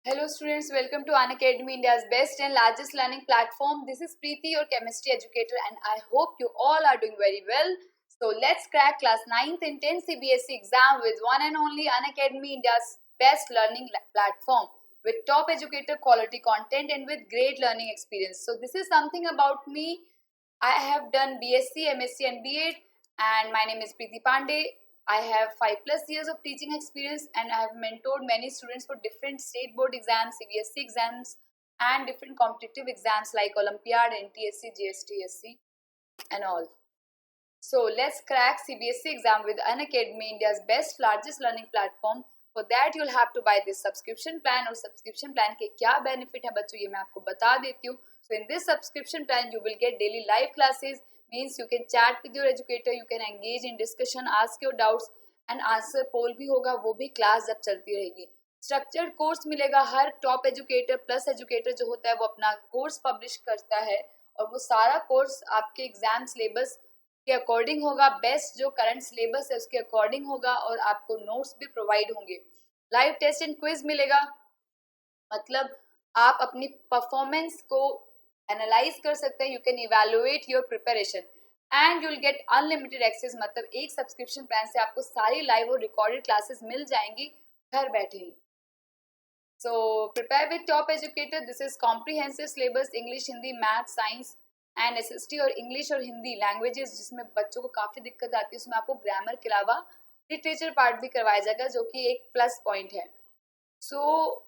Hello students, welcome to Unacademy, India's best and largest learning platform. This is Preeti, your chemistry educator, and I hope you all are doing very well. So let's crack class 9th and 10th CBSE exam with one and only Unacademy, India's best learning platform with top educator quality content and with great learning experience. So this is something about me. I have done BSc, MSc and B.Ed, and my name is Preeti Pandey. I have 5+ years of teaching experience and I have mentored many students for different state board exams, CBSE exams and different competitive exams like Olympiad, NTSC, GSTSC and all. So let's crack CBSE exam with Unacademy, India's best largest learning platform. For that you'll have to buy this subscription plan और subscription plan के क्या benefit है बच्चों ये मैं आपको बता देती हूँ. So in this subscription plan you will get daily live classes, means you can chat with your educator, you can engage in discussion, ask your doubts and answer poll भी होगा, वो भी class जब चलती रहेगी. स्ट्रक्चर्ड कोर्स मिलेगा, हर top educator plus educator जो होता है वो अपना कोर्स पब्लिश करता है और वो सारा कोर्स आपके एग्जाम सिलेबस के अकॉर्डिंग होगा, बेस्ट जो करंट सिलेबस है उसके अकॉर्डिंग होगा और आपको नोट्स भी प्रोवाइड होंगे. लाइव टेस्ट एंड क्विज मिलेगा, मतलब आप अपनी परफॉर्मेंस को एनालाइज कर सकते हैं. You can evaluate your preparation and you will get unlimited access, मतलब एक सब्सक्रिप्शन प्लान से आपको सारी लाइव और रिकॉर्डेड क्लासेस मिल जाएंगी घर बैठे ही. So prepare with top educator. This is comprehensive syllabus, English, Hindi, Math, Science and SST और English और हिंदी लैंग्वेजेस जिसमें बच्चों को काफ़ी दिक्कत आती है, उसमें आपको ग्रामर के अलावा लिटरेचर पार्ट भी करवाया जाएगा जो कि एक प्लस पॉइंट है. सो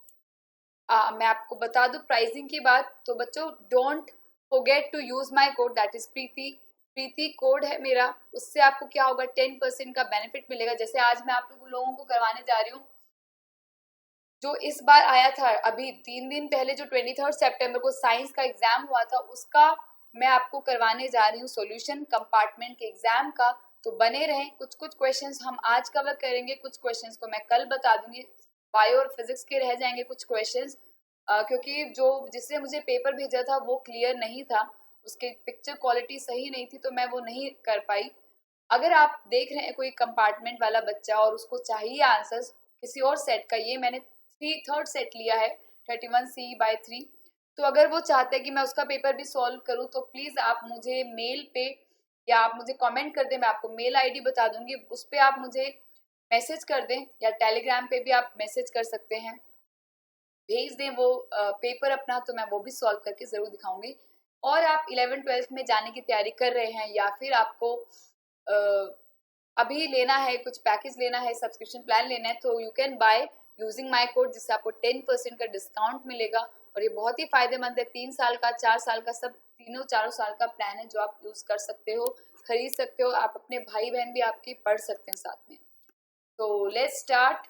मैं आपको बता दूं प्राइसिंग की बात, तो बच्चों don't forget to use my code, that is Preeti. Preeti code है मेरा, उससे आपको क्या होगा 10% का बेनिफिट मिलेगा. जैसे आज मैं आप लोगों को करवाने जा रही हूँ जो इस बार आया था अभी 3 दिन पहले, जो 23 सितंबर को साइंस का एग्जाम हुआ था, उसका मैं आपको करवाने जा रही हूँ सॉल्यूशन कंपार्टमेंट के एग्जाम का. तो बने रहें, कुछ कुछ क्वेश्चंस हम आज कवर करेंगे, कुछ क्वेश्चंस को मैं कल बता दूंगी. बायो और फिजिक्स के रह जाएंगे कुछ क्वेश्चंस, क्योंकि जो जिसने मुझे पेपर भेजा था वो क्लियर नहीं था, उसके पिक्चर क्वालिटी सही नहीं थी तो मैं वो नहीं कर पाई. अगर आप देख रहे हैं कोई कंपार्टमेंट वाला बच्चा और उसको चाहिए आंसर्स किसी और सेट का, ये मैंने थर्ड सेट लिया है 31C/3, तो अगर वो चाहते हैं कि मैं उसका पेपर भी सॉल्व करूं तो प्लीज़ आप मुझे मेल पे या आप मुझे कमेंट कर दें, मैं आपको मेल आईडी बता दूंगी, उस पर आप मुझे मैसेज कर दें या टेलीग्राम पे भी आप मैसेज कर सकते हैं, भेज दें वो पेपर अपना, तो मैं वो भी सॉल्व करके ज़रूर दिखाऊंगी. और आप 11th-12th में जाने की तैयारी कर रहे हैं या फिर आपको अभी लेना है, कुछ पैकेज लेना है, सब्सक्रिप्शन प्लान लेना है, तो you can by using my code, जिससे आपको 10% का डिस्काउंट मिलेगा. और ये बहुत ही फायदेमंद है, 3 साल का 4 साल का सब तीनों चारों साल का प्लान है जो आप यूज़ कर सकते हो, खरीद सकते हो, आप अपने भाई बहन भी आपकी पढ़ सकते हैं साथ में. तो let's start.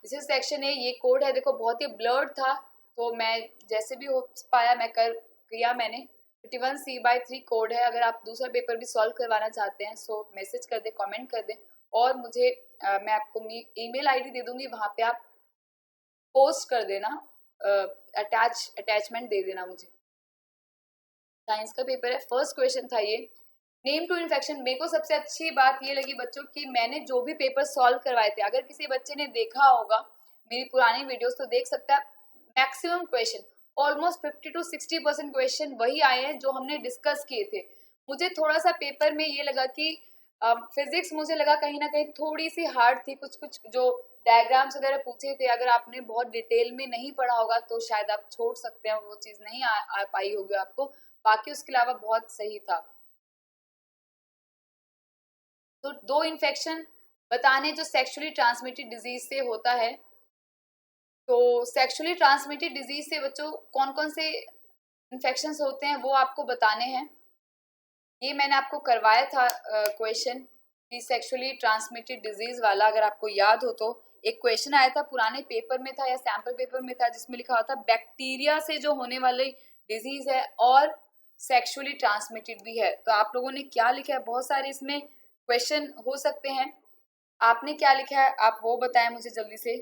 This is section A. ये कोड है, देखो बहुत ही ब्लर्ड था तो मैं जैसे भी हो पाया मैं किया मैंने. 51C/3 कोड है. अगर आप दूसरा पेपर भी सॉल्व करवाना चाहते हैं सो मैसेज कर दें, कमेंट कर दें और मुझे मैं आपको ईमेल आईडी दे दूंगी, वहाँ पे आप पोस्ट कर देना, अटैचमेंट दे देना मुझे. साइंस का पेपर है, फर्स्ट क्वेश्चन था ये, नेम टू इन्फेक्शन. मेरे को सबसे अच्छी बात ये लगी बच्चों कि मैंने जो भी पेपर सॉल्व करवाए थे, अगर किसी बच्चे ने देखा होगा मेरी पुरानी वीडियोस तो देख सकता है, मैक्सिमम क्वेश्चन ऑलमोस्ट 50-60% क्वेश्चन वही आए हैं जो हमने डिस्कस किए थे. मुझे थोड़ा सा पेपर में ये लगा कि फिजिक्स मुझे लगा कहीं ना कहीं थोड़ी सी हार्ड थी, कुछ कुछ जो डायग्राम्स वगैरह पूछे थे, अगर आपने बहुत डिटेल में नहीं पढ़ा होगा तो शायद आप छोड़ सकते हैं, वो चीज़ नहीं आ पाई होगी आपको. बाकी उसके अलावा बहुत सही था. तो 2 इन्फेक्शन बताने जो सेक्सुअली ट्रांसमिटेड डिजीज से होता है. तो सेक्सुअली ट्रांसमिटेड डिजीज से बच्चों कौन कौन से इन्फेक्शंस होते हैं वो आपको बताने हैं. ये मैंने आपको करवाया था क्वेश्चन कि सेक्सुअली ट्रांसमिटेड डिजीज वाला, अगर आपको याद हो तो एक क्वेश्चन आया था पुराने पेपर में था या सैम्पल पेपर में था, जिसमें लिखा हुआ था बैक्टीरिया से जो होने वाली डिजीज है और सेक्सुअली ट्रांसमिटेड भी है. तो आप लोगों ने क्या लिखा है, बहुत सारे इसमें क्वेश्चन हो सकते हैं, आपने क्या लिखा है आप वो बताएं मुझे जल्दी से.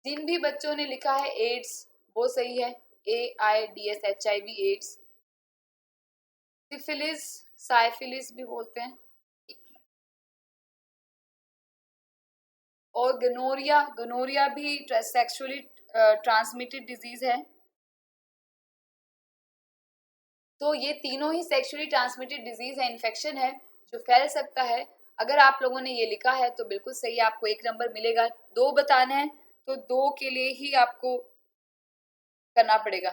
जिन भी बच्चों ने लिखा है एड्स वो सही है, AIDS एड्स. सिफिलिस साइफिलिस भी बोलते हैं. और गनोरिया, गनोरिया भी सेक्सुअली ट्रांसमिटेड डिजीज है। तो ये तीनों ही सेक्सुअली ट्रांसमिटेड डिजीज है, इन्फेक्शन है जो फैल सकता है। अगर आप लोगों ने ये लिखा है तो बिल्कुल सही, आपको 1 नंबर मिलेगा। 2 बताना है तो 2 के लिए ही आपको करना पड़ेगा।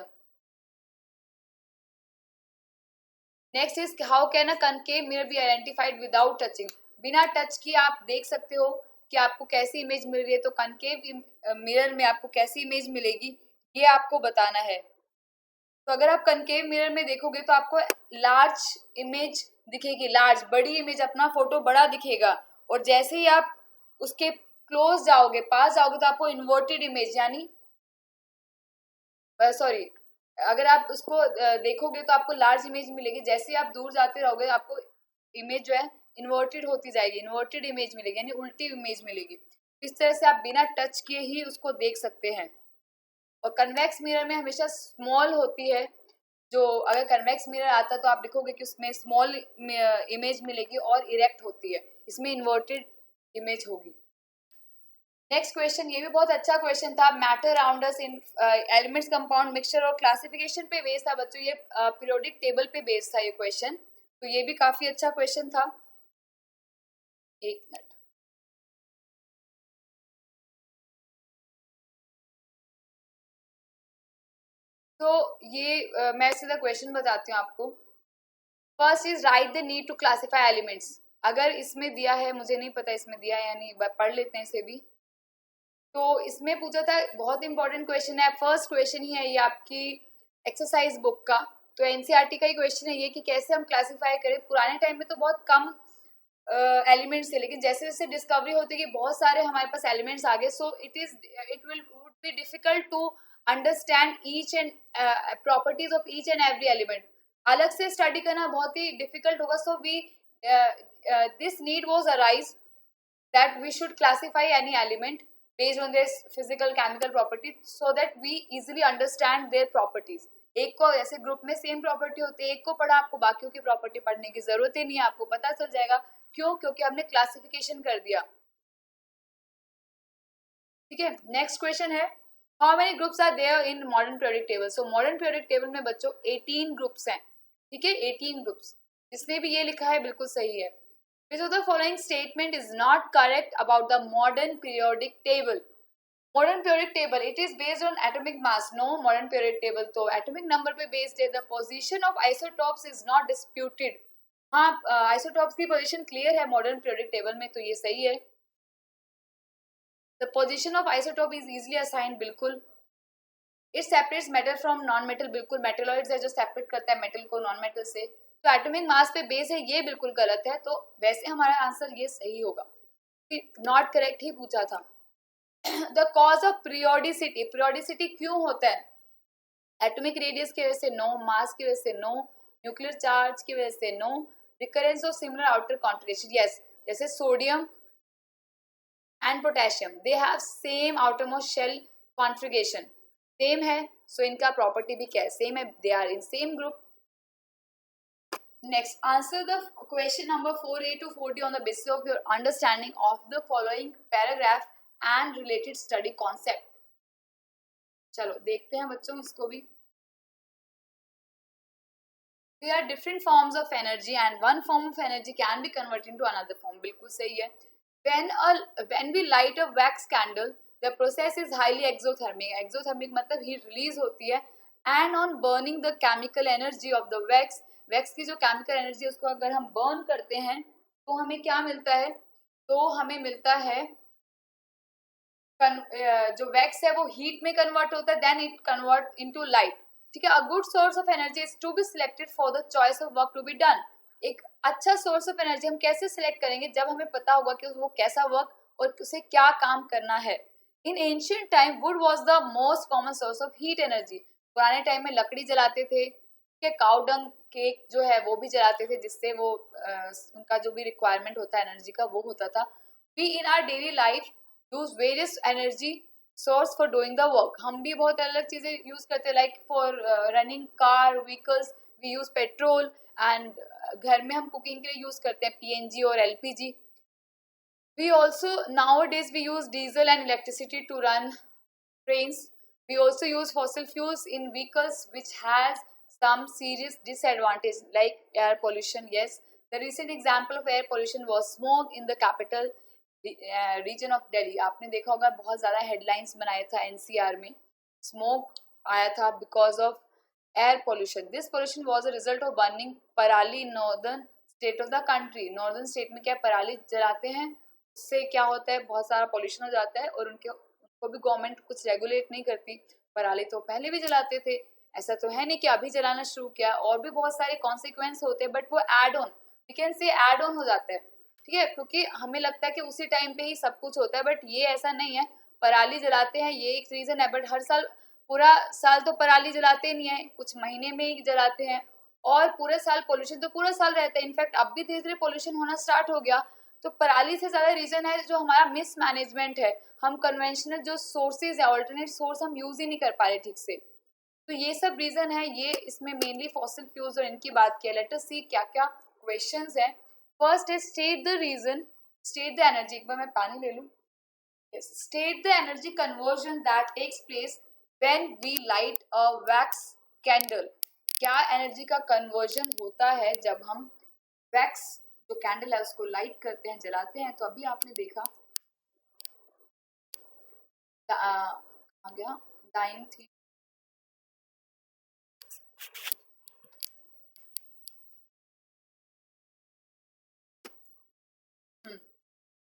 Next is how can a concave mirror be identified without touching. बिना टच किए आप देख सकते हो कि आपको कैसी इमेज मिल रही है। तो कनकेव मिरर में आपको कैसी इमेज मिलेगी ये आपको बताना है। तो अगर आप कनकेव मिरर में देखोगे तो आपको लार्ज इमेज दिखेगी, लार्ज बड़ी इमेज, अपना फोटो बड़ा दिखेगा। और जैसे ही आप उसके क्लोज जाओगे, पास जाओगे, तो आपको इन्वर्टेड इमेज यानी सॉरी, अगर आप उसको देखोगे तो आपको लार्ज इमेज मिलेगी। जैसे ही आप दूर जाते रहोगे आपको इमेज जो है इन्वर्टेड होती जाएगी, इन्वर्टेड इमेज मिलेगी यानी उल्टी इमेज मिलेगी। इस तरह से आप बिना टच किए ही उसको देख सकते हैं। और कन्वेक्स मिरर में हमेशा स्मॉल होती है। जो अगर कन्वेक्स मिरर आता तो आप देखोगे कि उसमें स्मॉल इमेज मिलेगी और इरेक्ट होती है, इसमें इन्वर्टेड इमेज होगी। नेक्स्ट क्वेश्चन, ये भी बहुत अच्छा क्वेश्चन था। मैटर अराउंड अस इन एलिमेंट्स, कंपाउंड, मिक्सचर और क्लासिफिकेशन पे बेस्ड था बच्चों। ये पीरियोडिक टेबल पे बेस्ड था ये क्वेश्चन, तो ये भी काफी अच्छा क्वेश्चन था। एक मिनट, तो ये मैं सीधा क्वेश्चन बताती हूँ आपको। First is write the need to classify elements. अगर इसमें दिया है, मुझे नहीं पता इसमें दिया है या नहीं, पढ़ लेते हैं इसे भी। तो इसमें पूछा था, बहुत इंपॉर्टेंट क्वेश्चन है, फर्स्ट क्वेश्चन ही है ये आपकी एक्सरसाइज बुक का। तो एनसीईआरटी का ही क्वेश्चन है ये कि कैसे हम क्लासिफाई करें। पुराने टाइम में तो बहुत कम एलिमेंट्स थे, लेकिन जैसे जैसे डिस्कवरी होती है कि बहुत सारे हमारे पास एलिमेंट्स आ गए, so it will would be difficult to understand each and properties of each and every element. अलग से स्टडी करना बहुत ही डिफिकल्ट होगा। So we this need was arise that we should classify any element based on their physical chemical properties so that we easily understand their properties। एक को ऐसे group में सेम प्रॉपर्टी होती है, एक को पढ़ा, आपको बाकियों की प्रॉपर्टी पढ़ने की जरूरत ही नहीं है, आपको पता चल जाएगा। क्यों? क्योंकि हमने क्लासिफिकेशन कर दिया। ठीक है, नेक्स्ट क्वेश्चन है, how many groups are there in modern periodic table. So modern periodic table में बच्चों 18 ग्रुप्स हैं। ठीक है, 18 ग्रुप्स। जिसने भी ये लिखा है बिल्कुल सही है। Which of the following statement is not correct about the modern periodic table? Modern periodic table, it is based on atomic mass. No, modern periodic table तो atomic number पे based है। The position of isotopes is not disputed. हाँ, isotopes की position clear है modern periodic table में, तो ये सही है। The position of isotope is easily assigned, बिल्कुल। It separates metal from non-metal, बिल्कुल। मेटलॉइड्स है जो सेपरेट करता है मेटल को नॉन मेटल से। तो एटॉमिक मास पे बेस है, ये बिल्कुल गलत है। तो वैसे हमारा आंसर ये सही होगा, नॉट करेक्ट ही पूछा था। The cause of periodicity, periodicity क्यों होता है? एटॉमिक रेडियस की वजह से नो, मास की वजह से नो, न्यूक्लियर चार्ज की वजह से no, recurrence of similar outer configuration yes. जैसे sodium and potassium, they have same outermost shell configuration, same है। सो इनका प्रॉपर्टी भी क्या है? सेम है, they are in same group. Next, answer the question number 4A to 40 on the basis of your understanding of the following paragraph and related study concept। चलो देखते हैं बच्चों इसको भी। There are different forms of energy and one form of energy can be converted into another form, बिल्कुल सही है। When we light a wax candle, the process is highly exothermic। exothermic मतलब heat release होती है। And on burning the chemical energy of the wax, wax की जो chemical energy है उसको अगर हम बर्न करते हैं तो हमें क्या मिलता है? तो हमें मिलता है जो वैक्स है वो हीट में कन्वर्ट होता है, then it convert into light. ठीक है, a good source of energy is to be selected for the choice of work to be done. एक अच्छा सोर्स ऑफ एनर्जी हम कैसे सिलेक्ट करेंगे? जब हमें पता होगा कि वो कैसा वर्क और उसे क्या काम करना है। In ancient time would was the most common source of heat energy. पुराने टाइम में लकड़ी जलाते थे, काउ डंग केक जो है वो भी जलाते थे, जिससे वो उनका जो भी रिक्वायरमेंट होता है एनर्जी का वो होता था। We in our daily life use various energy source for doing the work. हम भी बहुत अलग चीजें यूज करते हैं, like for running car vehicles we use petrol, and घर में हम कुकिंग के लिए यूज करते हैं पीएनजी और LPG. We also nowadays we use diesel and electricity to run trains. We also use fossil fuels in vehicles, which has some serious disadvantage like air pollution. Yes, the recent example of air pollution was smoke in the capital region of Delhi. आपने देखा होगा बहुत ज़्यादा headlines बनाया था NCR में, smoke आया था because of air pollution. This pollution was a result of burning parali in northern state of the country. Northern state में क्या पराली जलाते हैं, उससे क्या होता है, बहुत सारा pollution हो जाता है और उनको भी गवर्नमेंट कुछ रेगुलेट नहीं करती. पराली तो पहले भी जलाते थे, ऐसा तो है नहीं कि अभी जलाना शुरू किया. और भी बहुत सारे कॉन्सिक्वेंस होते हैं, बट वो add on, we can say add on हो जाता है. ठीक है, क्योंकि हमें लगता है कि उसी टाइम पे ही सब कुछ होता है, बट ये ऐसा नहीं है. पराली जलाते हैं ये एक रीजन है, बट हर साल पूरा साल तो पराली जलाते नहीं है, कुछ महीने में ही जलाते हैं. और पूरे साल पोल्यूशन तो पूरा साल रहता है. इनफैक्ट अब भी धीरे धीरे पोल्यूशन होना स्टार्ट हो गया. तो पराली से ज्यादा रीजन है जो हमारा मिसमैनेजमेंट है. हम कन्वेंशनल जो सोर्सेज है, ऑल्टरनेट सोर्स हम यूज ही नहीं कर पा रहे ठीक से. तो ये सब रीजन है. ये इसमें मेनली फॉसिल फ्यूल्स और इनकी बात किया. लेट अस सी क्या क्या क्वेश्चंस हैं. फर्स्ट है state the reason, state the energy. एक बार मैं पानी ले लूं. State the energy conversion that takes place when we light a wax candle. क्या एनर्जी का कन्वर्जन होता है जब हम वैक्स जो कैंडल है उसको लाइट करते हैं, जलाते हैं. तो अभी आपने देखा आ गया डाइंग थी.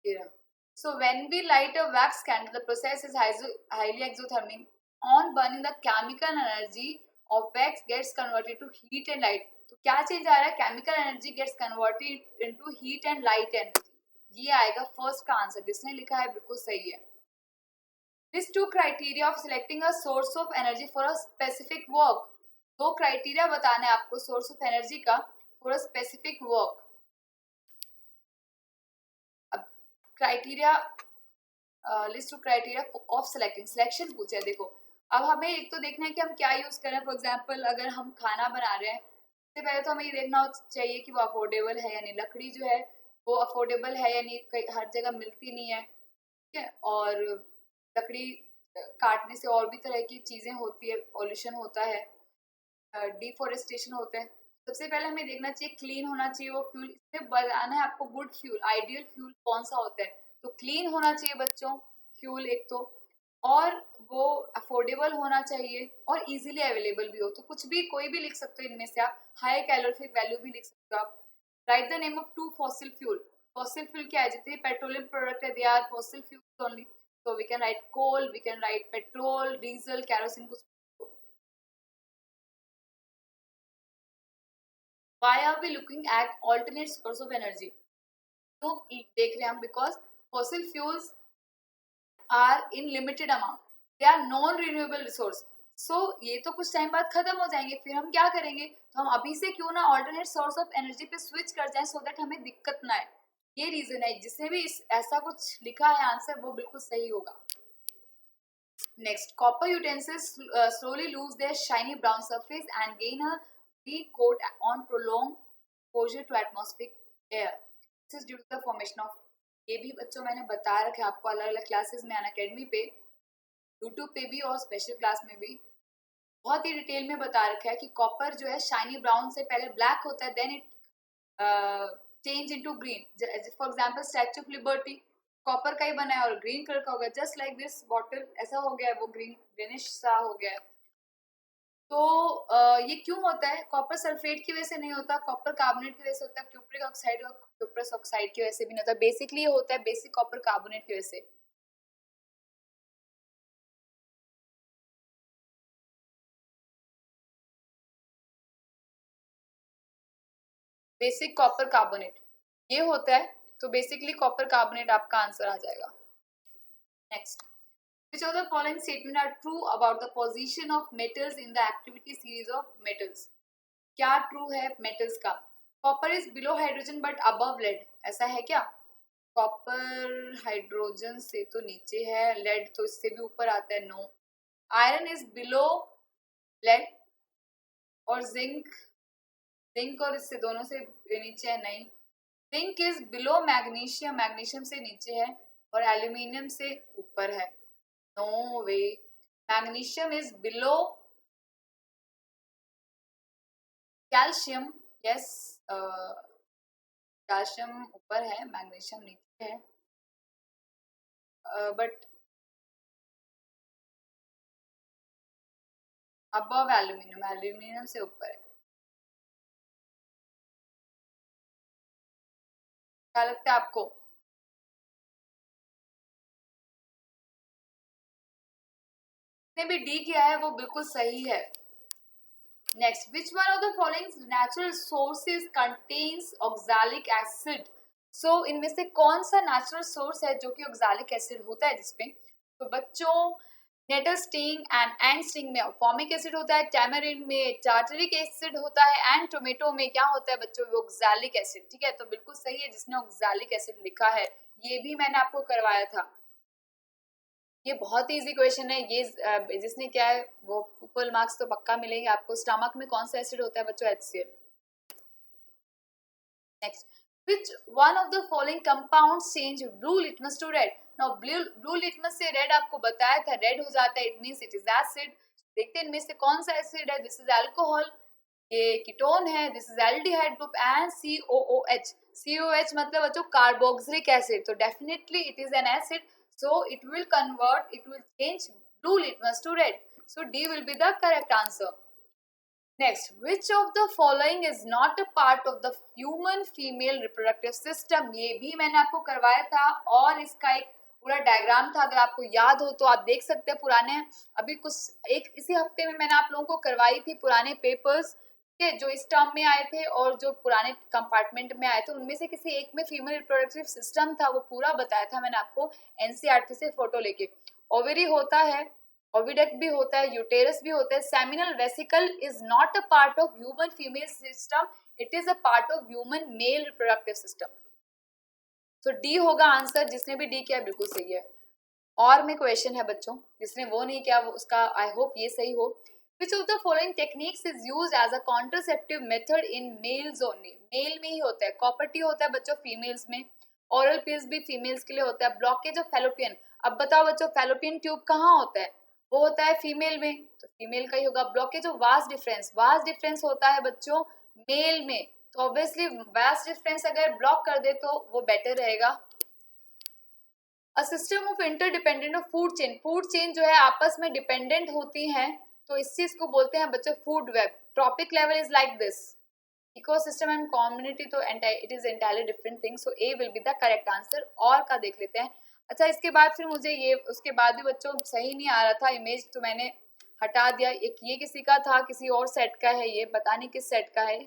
Yeah. So when we light a wax candle, the process is highly exothermic. On burning, the chemical energy of wax gets converted to heat and light. तो क्या चेंज आ रहा है? Chemical energy gets converted into heat and light energy. ये आएगा first का answer. जिसने लिखा है बिल्कुल सही है. This two criteria of selecting a source of energy for a specific work. दो क्राइटेरिया बताने आपको सोर्स ऑफ एनर्जी का फॉर अ स्पेसिफिक वर्क. अब criteria list two criteria of selecting. Selection पूछे. देखो अब हमें एक तो देखना है कि हम क्या यूज कर रहे हैं. फॉर एग्जाम्पल अगर हम खाना बना रहे हैं, सबसे पहले तो हमें ये देखना चाहिए कि वो अफोर्डेबल है या नहीं. लकड़ी जो है वो अफोर्डेबल है या नहीं, हर जगह मिलती नहीं है. ठीक है. और लकड़ी काटने से और भी तरह की चीजें होती है, पॉल्यूशन होता है, डिफोरेस्टेशन होता है. सबसे पहले हमें देखना चाहिए क्लीन होना चाहिए वो फ्यूल. इससे बनाना है आपको गुड फ्यूल. आइडियल फ्यूल कौन सा होता है? तो क्लीन होना चाहिए बच्चों फ्यूल एक तो, और वो अफोर्डेबल होना चाहिए और इजीली अवेलेबल भी हो. तो कुछ भी कोई भी लिख सकते हो इनमें से. आप हाई कैलोरीफिक वैल्यू भी लिख सकते हो. आप write the name of two fossil fuel. Fossil fuel क्या है? जितने पेट्रोलियम प्रोडक्ट है they are fossil fuels only. so we can write coal, we can write petrol, diesel, kerosene. कुछ why are we looking at alternate source of energy? तो देख रहे हैं हम because fossil fuels are in limited amount, they are non renewable resource. so ये तो कुछ time बाद खत्म हो जाएंगे. फिर हम क्या करेंगे? तो हम अभी से क्यों ना alternate source of energy पे switch कर जाएं so that हमें दिक्कत ना आए. ये रीजन है. जिसने भी ऐसा कुछ लिखा है आंसर वो बिल्कुल सही होगा. Next, copper utensils slowly lose their shiny brown surface and gain a weak coat on prolonged exposure to atmospheric air. This is due to the formation of. ये भी बच्चों मैंने बता रखा है आपको अलग अलग क्लासेस में, अनअकैडमी पे, यूट्यूब पे भी और स्पेशल क्लास में भी बहुत ही डिटेल में बता रखा है कि कॉपर जो है शाइनी ब्राउन से पहले ब्लैक होता है, then it change into green. For example statue of liberty copper का ही बना है और ग्रीन कलर का हो गया. जस्ट लाइक दिस बॉटल ऐसा हो गया है, वो ग्रीनिश सा हो गया है. तो ये क्यों होता है? कॉपर सल्फेट की वजह से नहीं होता, कॉपर कार्बोनेट की वजह से होता है, क्यूप्रिक ऑक्साइड और क्यूप्रस ऑक्साइड की वजह से भी नहीं होता. बेसिकली ये होता है बेसिक कॉपर कार्बोनेट की वजह से. बेसिक कॉपर कार्बोनेट ये होता है. तो बेसिकली कॉपर कार्बोनेट आपका आंसर आ जाएगा. Next, which of the following statement are true about the position of metals in the activity series of metals? क्या ट्रू है मेटल्स का? Copper is below hydrogen but above lead. ऐसा है क्या? Copper hydrogen से तो नीचे है, लेड तो इससे भी ऊपर आता है. No. Iron is below lead और जिंक और इससे दोनों से नीचे है. नहीं. Zinc is below magnesium, magnesium से नीचे है और एल्यूमिनियम से ऊपर है। No way, magnesium is below calcium. Yes, calcium ऊपर है, मैग्नीशियम नीचे है, बट अबव एल्यूमिनियम, एल्यूमिनियम से ऊपर है। क्या लगता है आपको? ने भी डी किया है वो बिल्कुल सही है। Next, which one of the following natural sources contains oxalic acid? So इनमें से कौन सा नेचुरल सोर्स है जो कि ऑक्सैलिक एसिड होता है जिसपे? तो बच्चों, nettle sting and and sting में फॉर्मिक एसिड होता है, टैमरिंड में टार्टरिक एसिड होता है एंड टोमेटो में क्या होता है बच्चों? वो ऑक्सैलिक एसिड। ठीक है, तो बिल्कुल सही है जिसने ऑक्सैलिक एसिड लिखा है। ये भी मैंने आपको करवाया था। ये बहुत इजी क्वेश्चन है। ये जिसने क्या है वो फुल मार्क्स तो पक्का मिलेंगे आपको। स्टमक में कौन सा एसिड होता है बच्चों? HCl। Next, which one of the following compounds change blue litmus to red? now blue litmus से red आपको बताया था, red हो जाता है, it means it is acid। देखते हैं इनमें से कौन सा एसिड है। दिस इज अल्कोहल, ये कीटोन है, this is aldehyde group and COOH। COH मतलब बच्चों कार्बोक्सिलिक एसिड, तो definitely it is an acid, so it will convert, it will change blue litmus to red, so D will be the correct answer। Next, which of the following is not a part of the human female reproductive system? ये भी मैंने आपको करवाया था और इसका एक पूरा डायग्राम था, अगर आपको याद हो तो आप देख सकते हैं। पुराने अभी कुछ एक इसी हफ्ते में मैंने आप लोगों को करवाई थी पुराने पेपर्स के जो इस टर्म में आए थे और जो पुराने कंपार्टमेंट में आए थे, उनमें से किसी एक में फीमेल रिप्रोडक्टिव सिस्टम था, वो पूरा बताया था मैंने आपको NCERT से फोटो लेके। ओवरी होता है, ओविडक्ट भी होता है, यूटेरस भी होता है। Seminal vesicle is not a part of human female system, it is a part of human male reproductive system. तो डी होगा आंसर, जिसने भी डी किया बिल्कुल सही है। और में क्वेश्चन है बच्चों, जिसने वो नहीं किया वो उसका आई होप ये सही हो। Which of the following techniques is used as a contraceptive method in males only? Male में ही होता है। कॉपर टी होता है बच्चों फीमेल्स में, ओरल पिल्स भी फीमेल्स के लिए होता है। ब्लॉकेज ऑफ फैलोपियन, अब बताओ बच्चों फैलोपियन ट्यूब कहाँ होता है? वो होता है फीमेल में, तो फीमेल का ही होगा। ब्लॉकेज ऑफ वास डिफरेंस होता है बच्चों मेल में, तो ऑब्वियसली वास डिफरेंस अगर ब्लॉक कर दे तो वो बेटर रहेगा। A system of interdependent of food chain, food chain जो है आपस में डिपेंडेंट होती हैं, तो इस चीज को बोलते हैं बच्चों food web. Trophic level is like this, ecosystem and community तो it is entirely different thing, so A will be the correct answer. और का देख लेते हैं। अच्छा, इसके बाद फिर मुझे ये उसके बाद भी बच्चों सही नहीं आ रहा था इमेज, तो मैंने हटा दिया। एक ये किसी का था, किसी और सेट का है, ये पता नहीं किस सेट का है।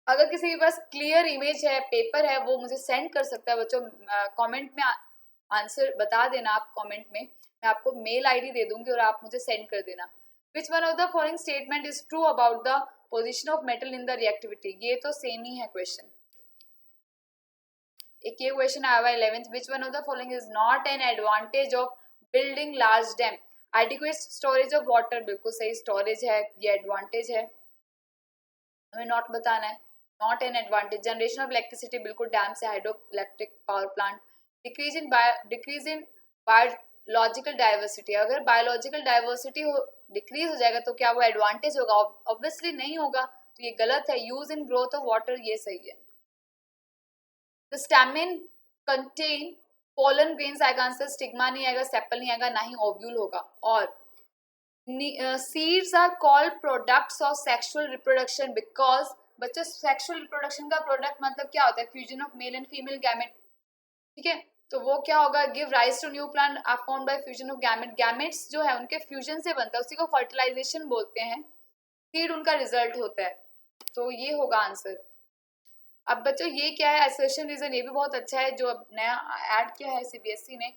अगर किसी के पास क्लियर इमेज है, पेपर है, वो मुझे सेंड कर सकता है बच्चों। कमेंट में आंसर बता देना आप कमेंट में, मैं आपको मेल आईडी दे दूंगी और आप मुझे सेंड कर देना। विच one of the following statement is true about the position of metal in the reactivity? ये तो सेम ही है क्वेश्चन। एक ये क्वेश्चन आया हुआ 11th, which one of the following is not an advantage of building large dam? Adequate storage of water, बिल्कुल सही, storage है, ये एडवांटेज है, हमें नॉट बताना है। Not an advantage. Generation of electricity, बिल्कुल डैम से, hydro electric power plant. Decrease in biological diversity, अगर बायोलॉजिकल डाइवर्सिटी डिक्रीज हो जाएगा तो क्या वो एडवांटेज होगा? ऑब्वियसली नहीं होगा, तो ये गलत है। Use in growth of water, ये सही है। The stamen contain pollen grains आएगा आंसर, स्टिग्मा नहीं आएगा, सेपल नहीं आएगा, ना ही ओव्यूल होगा। और seeds are called products of sexual reproduction because बच्चों सेक्सुअल रिप्रोडक्शन का प्रोडक्ट मतलब क्या होता है? Fusion of male and female gamete. ठीक है, तो वो क्या होगा? Give rise to new plant are formed by fusion of gamete. Gametes जो है उनके फ्यूजन से बनता है, उसी को फर्टिलाइजेशन बोलते हैं। सीड उनका रिजल्ट होता है, तो ये होगा आंसर। अब बच्चों ये क्या है? एसर्शन रीजन, ये भी बहुत अच्छा है जो अब नया ऐड किया है CBSE ने।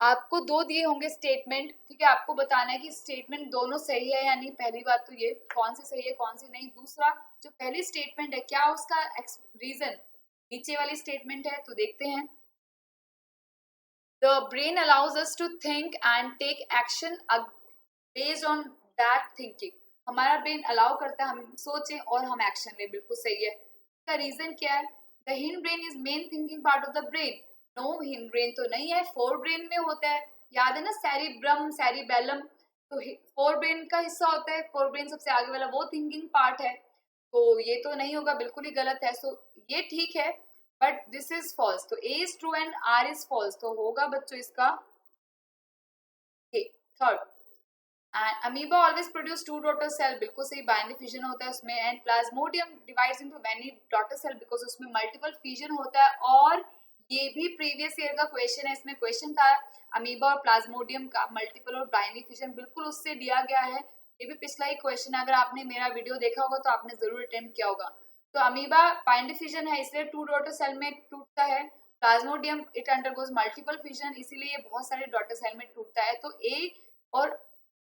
आपको दो दिए होंगे स्टेटमेंट, ठीक है, आपको बताना है कि स्टेटमेंट दोनों सही है या नहीं। पहली बात तो ये कौन सी सही है कौन सी नहीं। दूसरा, जो पहली स्टेटमेंट है क्या उसका रीजन नीचे वाली स्टेटमेंट है, तो देखते हैं। The brain allows us to think and take action based on that thinking, हमारा ब्रेन अलाउ करता है हम सोचें और हम एक्शन लें, बिल्कुल सही है। इसका रीजन क्या है? The hind brain is main thinking part of the brain. No, hind brain तो नहीं है, फोर ब्रेन में होता है। याद है ना, सेरिब्रम, सेरिबेलम, तो फोर ब्रेन का हिस्सा होता है। फोर ब्रेन सबसे आगे वाला वो थिंकिंग पार्ट है। तो ये तो नहीं होगा, बिल्कुल ही गलत है। सो ये ठीक है, बट दिस इज फॉल्स। तो A is true and R is false. तो होगा बच्चों इसका A, third. And amoeba always produce two daughter cell, बिल्कुल सही, बाइनरी फिजन होता है उसमें। And plasmodium divides into many daughter cell because उसमें मल्टीपल फिजन होता है। और ये भी प्रीवियस ईयर का क्वेश्चन है, इसमें क्वेश्चन था अमीबा और प्लाज्मोडियम का मल्टीपल और बाइनरी फिजन, बिल्कुल उससे दिया गया है। ये भी पिछला ही क्वेश्चन है, अगर आपने मेरा वीडियो देखा होगा तो आपने जरूर अटेम्प्ट किया होगा। तो अमीबा बाइनरी फिजन है, इसलिए टू डॉटर सेल में टूटता है। Plasmodium it undergoes multiple fission, इसीलिए ये बहुत सारे डॉटर सेल में टूटता है। तो ए और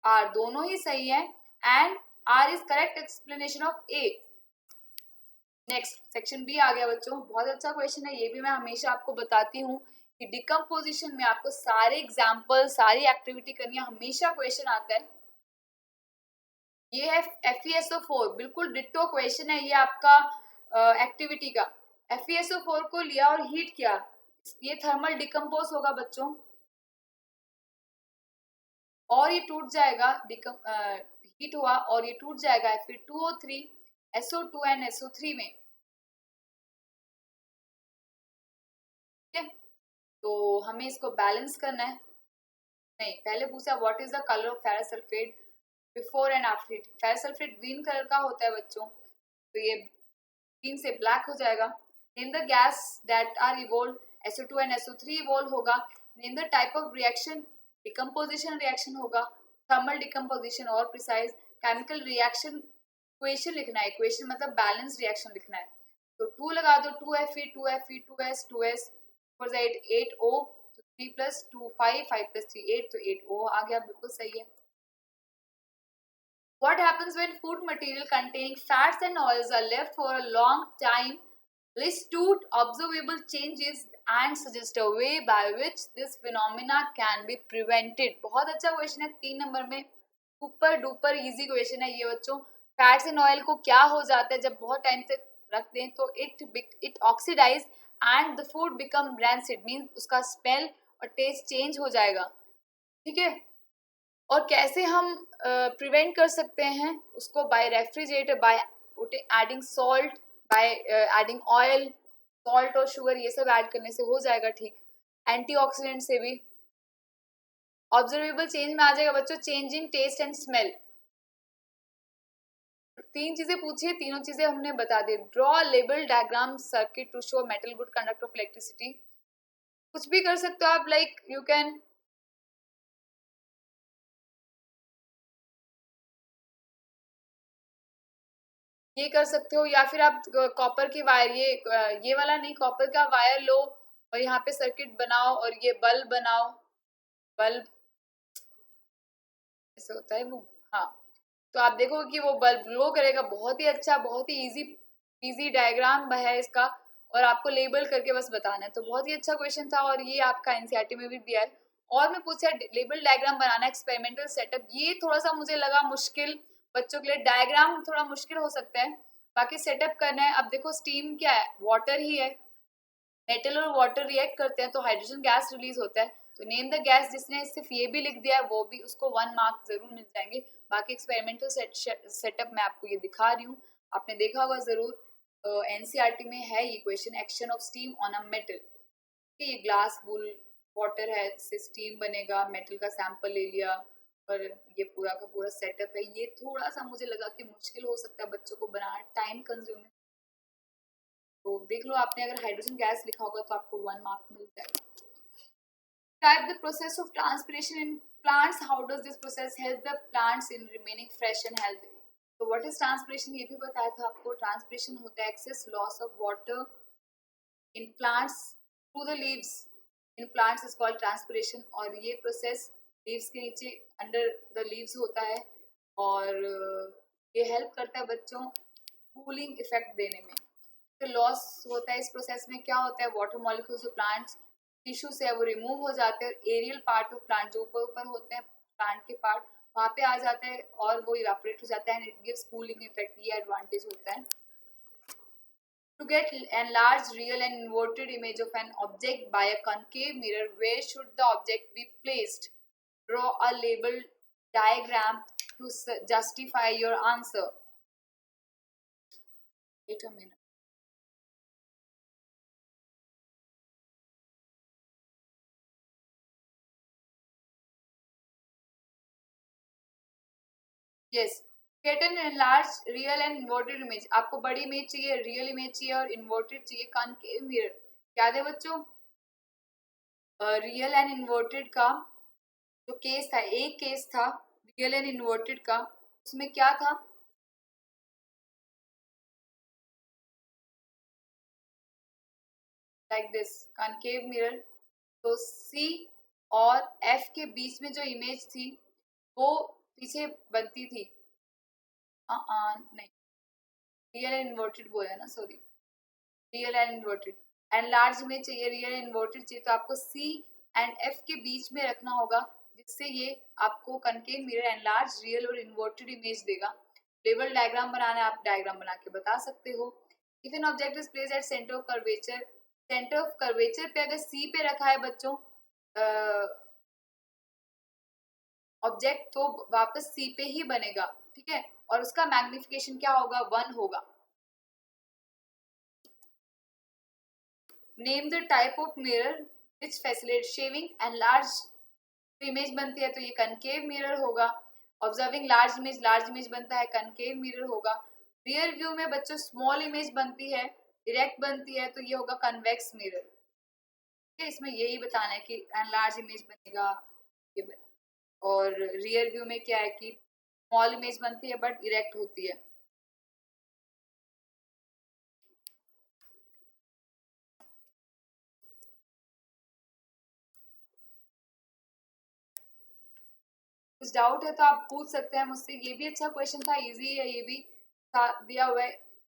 आर दोनों ही सही है, and R is correct explanation of A. Next section B आ गया बच्चों, बहुत अच्छा क्वेश्चन है, ये भी मैं हमेशा आपको बताती हूँ कि डिकम्पोजिशन में आपको सारे एग्जाम्पल, सारी एक्टिविटी करनी है, हमेशा क्वेश्चन आता है। ये है FeSO4, बिल्कुल डिट्टो क्वेश्चन है ये आपका एक्टिविटी का। FeSO4 को लिया और हीट किया, ये थर्मल डिकम्पोज होगा बच्चों, और ये टूट जाएगा, हीट हुआ और ये टूट जाएगा Fe2O3 SO2 एंड SO3 में। ठीक है, तो हमें इसको बैलेंस करना है। नहीं, पहले पूछा what is the colour of ferrous sulphate before and after heat. Ferrous sulphate green colour का होता है बच्चों, तो ये ग्रीन से ब्लैक हो जाएगा। In the gas that are evolve, SO2 and SO3 evolve होगा। In the type of reaction, decomposition reaction होगा, थर्मल डिकम्पोजिशन और प्रिसाइज। केमिकल रिएक्शन इक्वेशन लिखना है, इक्वेशन मतलब बैलेंस रिएक्शन लिखना है। तो 2 लगा दो, 2Fe 2Fe 2S 2S 4 8 8O, 3 plus 2 5 5 plus 3 8, तो 8O आ गया, बिल्कुल सही है। What happens when food material containing fats and oils are left for a long time? List two observable changes and suggest a way by which this phenomena can be prevented. बहुत अच्छा question है, 3 number में, super duper easy question है ये बच्चों। Fats and oil को क्या हो जाता है जब बहुत टाइम तक रखते हैं, तो it oxidise and the food become rancid, means उसका स्मेल और टेस्ट चेंज हो जाएगा। ठीक है, और कैसे हम प्रिवेंट कर सकते हैं उसको? By refrigerator, by adding salt, by adding oil, salt और शुगर ये सब ऐड करने से हो जाएगा ठीक। एंटीऑक्सीडेंट से भी। ऑब्जर्वेबल चेंज में आ जाएगा बच्चों, change in taste and smell. 3 चीजें पूछी है, तीनों चीजें हमने बता दी। Draw label diagram circuit to show metal good conductor of electricity, कुछ भी कर सकते हो आप, लाइक यू कैन ये कर सकते हो, या फिर आप कॉपर की वायर, ये वाला नहीं, कॉपर का वायर लो और यहाँ पे सर्किट बनाओ और ये बल्ब बनाओ। बल्ब ऐसे होता है वो, हाँ। तो आप देखो कि वो बल्ब ग्लो करेगा, बहुत ही अच्छा, बहुत ही इजी इजी डायग्राम है इसका, और आपको लेबल करके बस बताना है। तो बहुत ही अच्छा क्वेश्चन था, और ये आपका एनसीईआरटी में भी दिया है। और मैं पूछा लेबल डायग्राम बनाना एक्सपेरिमेंटल सेटअप, ये थोड़ा सा मुझे लगा मुश्किल बच्चों के लिए, डायग्राम थोड़ा मुश्किल हो सकता है, बाकी सेटअप करना है। अब देखो स्टीम क्या है, वाटर ही है, मेटल और वाटर रिएक्ट करते हैं तो हाइड्रोजन गैस रिलीज होता है। तो नेम द गैस, जिसने सिर्फ ये भी लिख दिया है वो भी, उसको 1 मार्क जरूर मिल जाएंगे। बाकी एक्सपेरिमेंटल सेटअप मैं आपको ये दिखा रही हूँ, आपने देखा होगा जरूर, एनसीईआरटी में है ये question, action of steam on a metal. ये ग्लास वुल वाटर है, इससे स्टीम बनेगा, मेटल का सैंपल ले लिया, और ये पूरा का पूरा सेटअप है। ये थोड़ा सा मुझे लगा कि मुश्किल हो सकता है बच्चों को बनाना, टाइम कंज्यूमिंग। तो देख लो, आपने अगर हाइड्रोजन गैस लिखा होगा तो आपको 1 मार्क मिल जाएगा। Describe the process of transpiration in plants. How does this process help the plants in remaining fresh and healthy? So what is transpiration, ये भी बताया था आपको। ट्रांसपिरेशन होता है excess loss of water in plants through the leaves. In plants is called transpiration, और ये process leaves के नीचे under the leaves होता है, और ये help करता है बच्चों cooling effect देने में। तो लॉस होता है इस प्रोसेस में, क्या होता है, वाटर मॉलिक्यूल्स जो प्लांट्स टिश्यू से है वो रिमूव हो जाते हैं, एरियल पार्ट ऑफ प्लांट जो ऊपर ऊपर होते हैं प्लांट के पार्ट, वहाँ पे आ जाता है और वो इवेपोरेट हो जाता है, and it gives cooling effect, ये एडवांटेज होता है। To get enlarged real and inverted image of an object by a concave mirror, where should the object be placed? Draw a label diagram to justify your answer. Wait a minute. Yes. Get an enlarged real and inverted image. आपको बड़ी image चाहिए, real image चाहिए और inverted चाहिए concave mirror. क्या है बच्चों? Real and inverted का जो केस था, एक केस था रियल एंड इन्वर्टेड का, उसमें क्या था? Like this concave mirror. तो सी और एफ के बीच में जो इमेज थी वो पीछे बनती थी. नहीं, रियल एंड इन्वर्टेड बोला ना, sorry, real and inverted. And large में चाहिए, रियल एंड इन्वर्टेड चाहिए, तो आपको सी एंड एफ के बीच में रखना होगा, जिससे ये आपको concave mirror and large real और इन्वर्टेड इमेज देगा. लेवल डायग्राम बनाना है, आप डायग्राम बना के बता सकते हो. If an object is placed at centre of curvature, centre of curvature पे अगर सी पे रखा है बच्चों ऑब्जेक्ट, तो वापस सी पे ही बनेगा. ठीक है, और उसका मैग्निफिकेशन क्या होगा? 1 होगा. Name the type of mirror which facilitate shaving and large image बनती है, तो ये कनकेव मिरर होगा. ऑब्जर्विंग लार्ज इमेज बनता है, कनकेव मिरर होगा. रियर व्यू में बच्चों स्मॉल इमेज बनती है, डायरेक्ट बनती है, तो ये होगा कन्वेक्स मिरर. ठीक है, इसमें यही बताना है कि लार्ज इमेज बनेगा ये, और रियर व्यू में क्या है कि स्मॉल इमेज बनती है बट इरेक्ट होती है. कुछ डाउट है तो आप पूछ सकते हैं मुझसे. ये भी अच्छा क्वेश्चन था, इजी है, ये भी दिया हुआ है.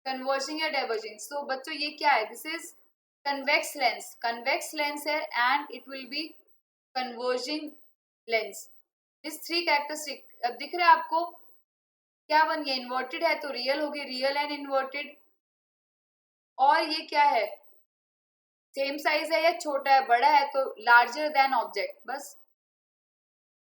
कन्वर्जिंग या डाइवर्जिंग. सो बच्चों ये क्या है? This is convex lens. Convex lens है and it will be converging lens. This 3 characteristic. अब दिख रहा है आपको क्या बन गया? इन्वर्टेड है तो रियल होगी, रियल एंड इन्वर्टेड. और ये क्या है? सेम साइज है या छोटा है, बड़ा है, तो लार्जर देन ऑब्जेक्ट. बस.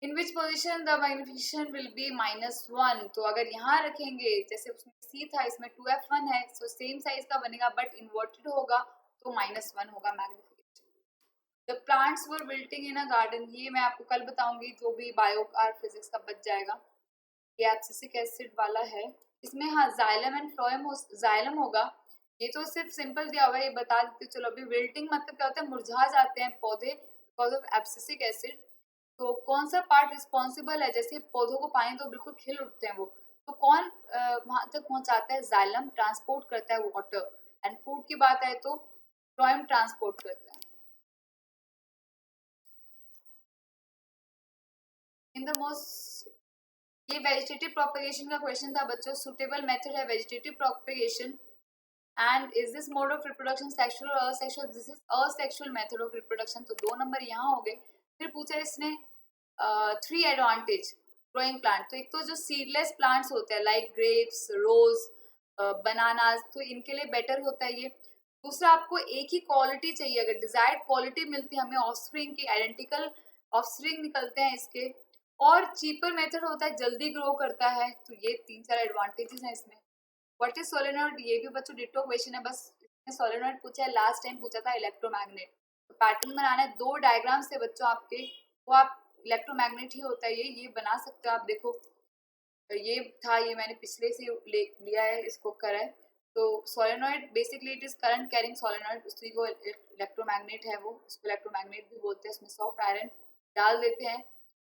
In which position the magnification will be -1. तो अगर यहाँ रखेंगे, जैसे उसमें सी था, इसमें 2f1 है, सो सेम साइज का बनेगा बट इन्वर्टेड होगा, तो -1 होगा magnification. The plants were wilting in a garden. ये मैं आपको कल बताऊंगी, जो भी बायो और फिजिक्स का बच जाएगा. ये एब्सिसिक एसिड वाला है. इसमें हाँ जाइलम एंड फ्लोएम जाइलम होगा. ये तो सिर्फ सिंपल दिया हुआ है, ये बता देते. चलो, अभी विल्टिंग मतलब क्या होता है? मुरझा जाते हैं पौधे बिकॉज ऑफ एब्सिसिक एसिड. तो कौन सा पार्ट रिस्पॉन्सिबल है? जैसे पौधों को पानी तो बिल्कुल खिल उठते हैं वो, तो कौन वहां तक पहुंचाता है? जाइलम ट्रांसपोर्ट करता है वाटर. एंड फूड की बात आए तो फ्लोएम ट्रांसपोर्ट करता है. इन द मोस्ट, ये वेजिटेटिव प्रोपेगेशन का क्वेश्चन था बच्चों. सुटेबल मेथड है vegetative propagation. And is this mode of reproduction sexual और asexual? This is asexual method of reproduction. तो 2 नंबर यहाँ हो गए. फिर पूछा इसने 3 एडवांटेज ग्रोइंग प्लांट. तो एक तो जो सीडलेस प्लांट्स होते हैं लाइक ग्रेप्स, रोज, बनानास, तो इनके लिए बेटर होता है ये. दूसरा, आपको एक ही क्वालिटी चाहिए. अगर डिजायर्ड क्वालिटी मिलती है हमें, ऑफस्प्रिंग की आइडेंटिकल ऑफस्प्रिंग निकलते हैं इसके, और चीपर मेथड होता है, जल्दी ग्रो करता है. तो ये 3-4 एडवांटेजेस हैं इसमें. What is solenoid? ये भी बच्चों डिटो क्वेश्चन है, बस इसमें सोलेनॉइड पूछा है, लास्ट टाइम पूछा था इलेक्ट्रोमैग्नेट. तो पैटर्न बनाना है 2 डायग्राम से बच्चों आपके, वो आप इलेक्ट्रोमैग्नेट ही होता है ये बना सकते हो आप. देखो, ये था, ये मैंने पिछले से लिया है, इसको करा है. तो solenoid basically it is current carrying solenoid. उसी को इलेक्ट्रोमैग्नेट है, वो उसको इलेक्ट्रोमैग्नेट भी बोलते हैं. उसमें सॉफ्ट आयरन डाल देते हैं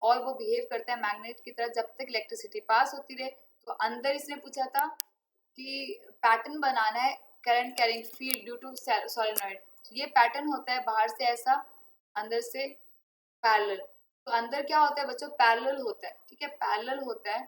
और वो बिहेव करता है मैग्नेट की तरह जब तक इलेक्ट्रिसिटी पास होती रहे. तो अंदर इसने पूछा था कि पैटर्न बनाना है current carrying field due to solenoid. ये पैटर्न होता है बाहर से ऐसा, अंदर से पैरेलल. तो अंदर क्या होता है बच्चों? पैरेलल होता है. ठीक है, पैरेलल होता है.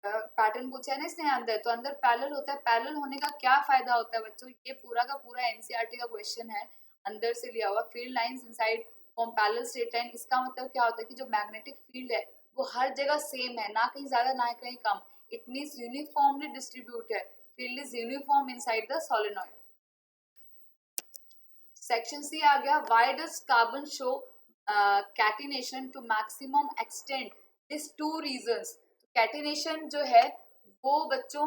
पैटर्न पूछा है ना इसने अंदर, तो अंदर पैरेलल होता है. पैरेलल होने का क्या फायदा होता है बच्चों? ये पूरा का पूरा एनसीईआरटी का क्वेश्चन है, अंदर से लिया हुआ. Field lines inside from parallel straight line. इसका मतलब क्या होता है कि जो मैग्नेटिक फील्ड है वो हर जगह सेम है, ना कहीं ज्यादा ना कहीं कम. इट मीन्स यूनिफॉर्मली डिस्ट्रीब्यूट है. field is uniform inside the solenoid. Section C आ गया, why does carbon show catenation to maximum extent? These two reasons. Catenation जो है वो बच्चों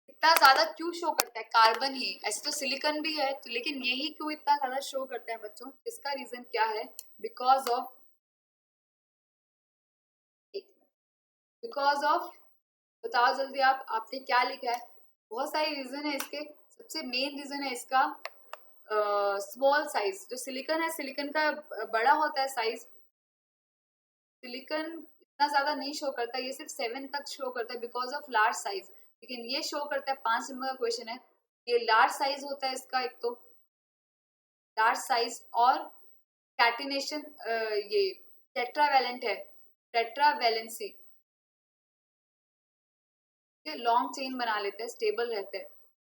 इतना ज्यादा क्यों शो करता है? कार्बन ही, ऐसे तो सिलिकॉन भी है तो, लेकिन यही क्यों इतना ज्यादा शो करता है बच्चों? इसका रीजन क्या है? बिकॉज ऑफ बताओ जल्दी आप, आपने क्या लिखा है? बहुत सारे रीजन है इसके। सबसे मेन रीजन है इसका स्मॉल साइज। जो सिलिकॉन है, सिलिकॉन का बड़ा होता है साइज। सिलिकॉन इतना ज्यादा नहीं शो करता, ये सिर्फ 7 तक शो करता है बिकॉज ऑफ लार्ज साइज। लेकिन ये शो करता है, 5 नंबर का क्वेश्चन है, ये लार्ज साइज होता है इसका, एक तो लार्ज साइज और कैटिनेशन, ये टेट्रावैलेंट है, टेट्रावैलेंसी, लॉन्ग चेन बना लेते हैं, स्टेबल रहते हैं।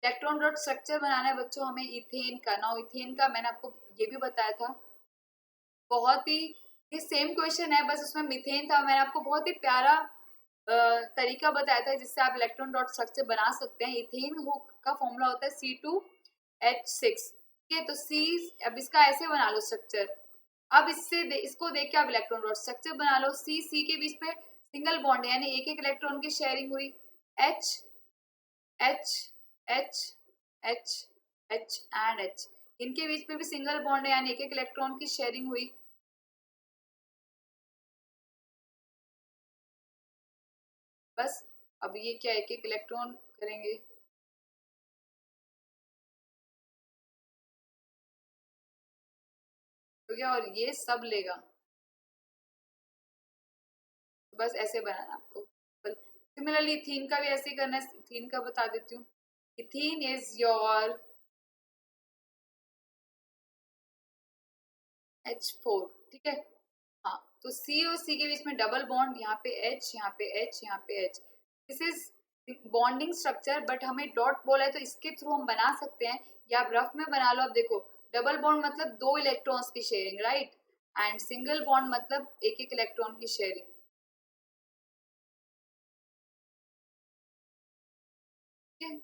इलेक्ट्रॉन डॉट स्ट्रक्चर बनाना है बच्चों हमें इथेन का। नाउ इथेन का मैंने आपको ये भी बताया था, बहुत ही ये सेम क्वेश्चन है, बस उसमें मिथेन था। मैंने आपको बहुत ही प्यारा तरीका बताया था जिससे आप इलेक्ट्रॉन डॉट स्ट्रक्चर बना सकते हैं। इथेन का फॉर्मूला होता है C2H6। ठीक है, तो C, अब इसका ऐसे बना लो स्ट्रक्चर। अब इसको देख के आप इलेक्ट्रॉन डॉट स्ट्रक्चर बना लो। C के बीच में सिंगल बॉन्ड, यानी एक एक इलेक्ट्रॉन की शेयरिंग हुई। H H H H H and H, इनके बीच में भी सिंगल बॉन्ड है, यानी एक एक इलेक्ट्रॉन की शेयरिंग हुई। बस अब ये क्या, एक एक इलेक्ट्रॉन करेंगे। तो क्या, और ये सब लेगा। बस ऐसे बनाना आपको। सिमिलरली इथीन का भी ऐसे ही करना है। इथीन का बता देती हूँ। Ethene is your H4। ठीक है, हाँ, तो C और C के बीच में डबल बॉन्ड, यहाँ पे H, यहाँ पे H, यहाँ पे H। This is bonding structure, but हमें डॉट बोला है तो इसके थ्रू हम बना सकते हैं, या आप रफ में बना लो। अब देखो, डबल बॉन्ड मतलब 2 इलेक्ट्रॉन्स की sharing, right, and single bond मतलब एक एक इलेक्ट्रॉन की शेयरिंग। ठीक है,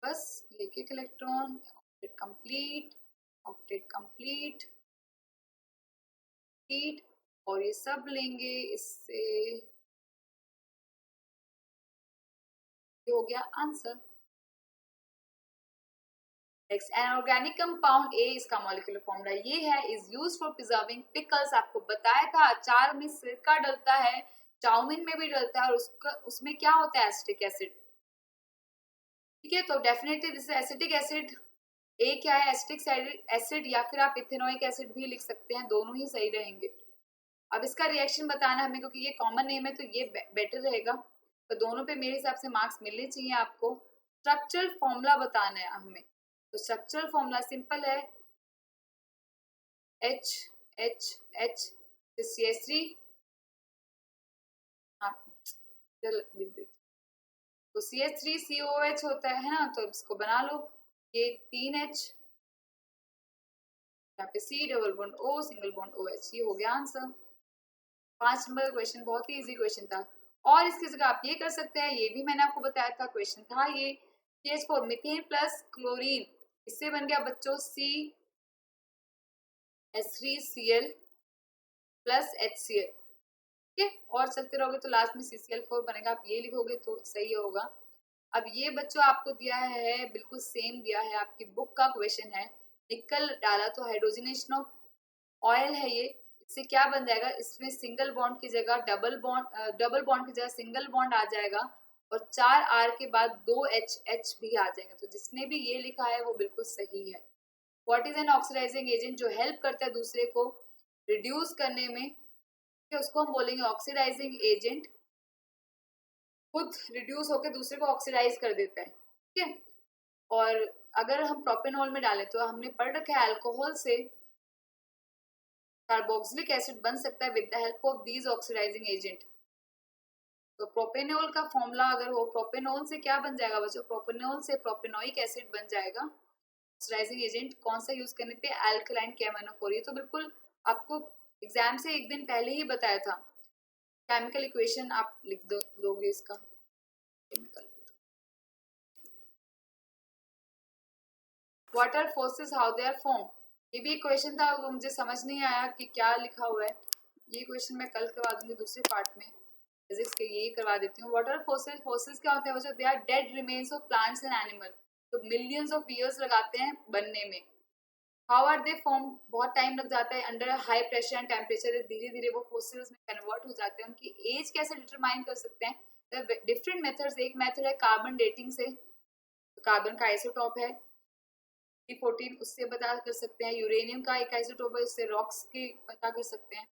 बस एक एक electron, octet complete, octet complete, और ये सब लेंगे इससे, ये हो गया answer. Next, an organic compound A, इसका मॉलिक्यूलर फॉर्मूला ये है, is used for preserving pickles. आपको बताया था अचार में सिरका डलता है, चाउमीन में भी डलता है, और उसमें क्या होता है? Acetic acid. ठीक है, तो डेफिनेटली दिस एसिटिक एसिड। ए क्या है? एसिटिक एसिड, या फिर आप इथेनोइक एसिड भी लिख सकते हैं, दोनों ही सही रहेंगे। अब इसका रिएक्शन बताना हमें, क्योंकि ये कॉमन नेम है तो ये बेटर रहेगा, तो दोनों पे मेरे हिसाब से मार्क्स मिलने चाहिए आपको। स्ट्रक्चरल फॉर्मूला बताना है हमें, तो स्ट्रक्चरल फॉर्मूला सिंपल है, H H H CH3। हाँ, तो CH3COH होता है ना, तो इसको बना लो, ये 3H, यहाँ पे C double bond O, single bond OH, ये हो गया आंसर। 5 नंबर का क्वेश्चन, बहुत ही इजी क्वेश्चन था। और इसकी जगह आप ये कर सकते हैं, ये भी मैंने आपको बताया था, क्वेश्चन था ये, CH4 मीथेन प्लस क्लोरीन, इससे बन गया बच्चों CH3Cl प्लस HCl। ठीक है, और चलते रहोगे तो लास्ट में CCl4 बनेगा, आप ये लिखोगे तो सही होगा। अब ये बच्चों आपको दिया है, बिल्कुल सेम दिया है, आपकी बुक का क्वेश्चन है। निकल डाला तो हाइड्रोजनेशन ऑफ ऑयल है ये, इससे क्या बन जाएगा? इसमें सिंगल बॉन्ड की जगह डबल बॉन्ड की जगह सिंगल बॉन्ड आ जाएगा, और 4 R के बाद 2 H भी आ जाएंगे। तो जिसने भी ये लिखा है वो बिल्कुल सही है। What is an oxidising agent? जो हेल्प करता है दूसरे को रिड्यूस करने में, उसको हम बोलेंगे ऑक्सीडाइजिंग एजेंट। खुद रिड्यूस होकर दूसरे को ऑक्सीडाइज कर देता है। ठीक है, और अगर हम प्रोपेनॉल में डालें तो हमने पढ़ रखा है अल्कोहल से कार्बोक्सिलिक एसिड बन सकता है with the help of these oxidising agent. तो प्रोपेनॉल का फॉर्मूला अगर हो, प्रोपेनॉल से क्या बन जाएगा बच्चों? प्रोपेनॉल से प्रोपेनोइक एसिड बन जाएगा। ऑक्सीडाइजिंग एजेंट कौन सा यूज करने पे? Alkaline KMnO4। ये तो बिल्कुल आपको एग्जाम से एक दिन पहले ही बताया था। केमिकल इक्वेशन आप लिख दोगे इसका, chemical what are forces, how they are form. ये भी एक क्वेश्चन था, वो मुझे समझ नहीं आया कि क्या लिखा हुआ है। ये क्वेश्चन मैं कल करवा दूंगी दूसरे पार्ट में, फिजिक्स के यही करवा देती हूँ। व्हाट आर फोर्सेस, फोर्सेस क्या होते हैं, वो they are dead remains of plants and animal, तो मिलियंस ऑफ ईयर्स लगाते हैं बनने में। हाउ आर दे फॉर्म, बहुत टाइम लग जाता है, under high pressure and temperature धीरे धीरे वो फोसिल्स में कन्वर्ट हो जाते हैं। उनकी एज कैसे डिटरमाइन कर सकते हैं, डिफरेंट मेथड्स। एक मेथड है कार्बन डेटिंग से, कार्बन का आइसोटॉप है C14, उससे पता कर सकते हैं। यूरेनियम का एक आइसोटॉप है, उससे रॉक्स की पता कर सकते हैं।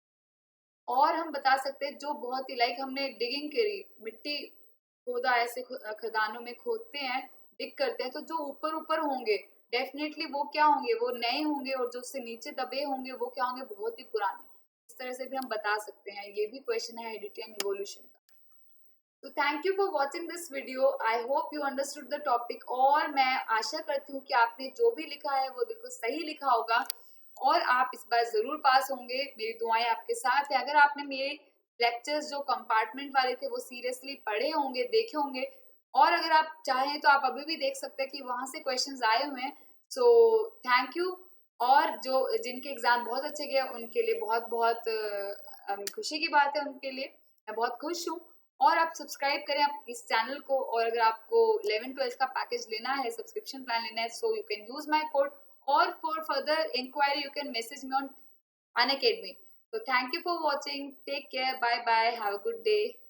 और हम बता सकते हैं जो बहुत ही लाइक हमने डिगिंग करी, मिट्टी खोदा, ऐसे खदानों में खोदते हैं, डिग करते हैं, तो जो ऊपर ऊपर होंगे डेफिनेटली वो क्या होंगे, वो नए होंगे, और जो उससे नीचे दबे होंगे वो क्या होंगे, बहुत ही पुराने। इस तरह से भी हम बता सकते हैं। ये भी क्वेश्चन है हेरिडिटी एंड इवोल्यूशन का। तो thank you for watching this video, I hope you understood the topic. और मैं आशा करती हूँ कि आपने जो भी लिखा है वो बिल्कुल सही लिखा होगा, और आप इस बार जरूर पास होंगे। मेरी दुआएं आपके साथ है। अगर आपने मेरे लेक्चर्स जो कंपार्टमेंट वाले थे वो सीरियसली पढ़े होंगे, देखे होंगे, और अगर आप चाहें तो आप अभी भी देख सकते हैं कि वहां से क्वेश्चंस आए हुए हैं। So thank you. और जो जिनके एग्जाम बहुत अच्छे गए उनके लिए बहुत बहुत खुशी की बात है, उनके लिए मैं बहुत खुश हूँ। और आप सब्सक्राइब करें आप इस चैनल को, और अगर आपको 11-12 का पैकेज लेना है, सब्सक्रिप्शन प्लान लेना है, so you can use my code, और for further inquiry you can message me on Unacademy. So thank you for watching. Take care. Bye bye. Have a good day.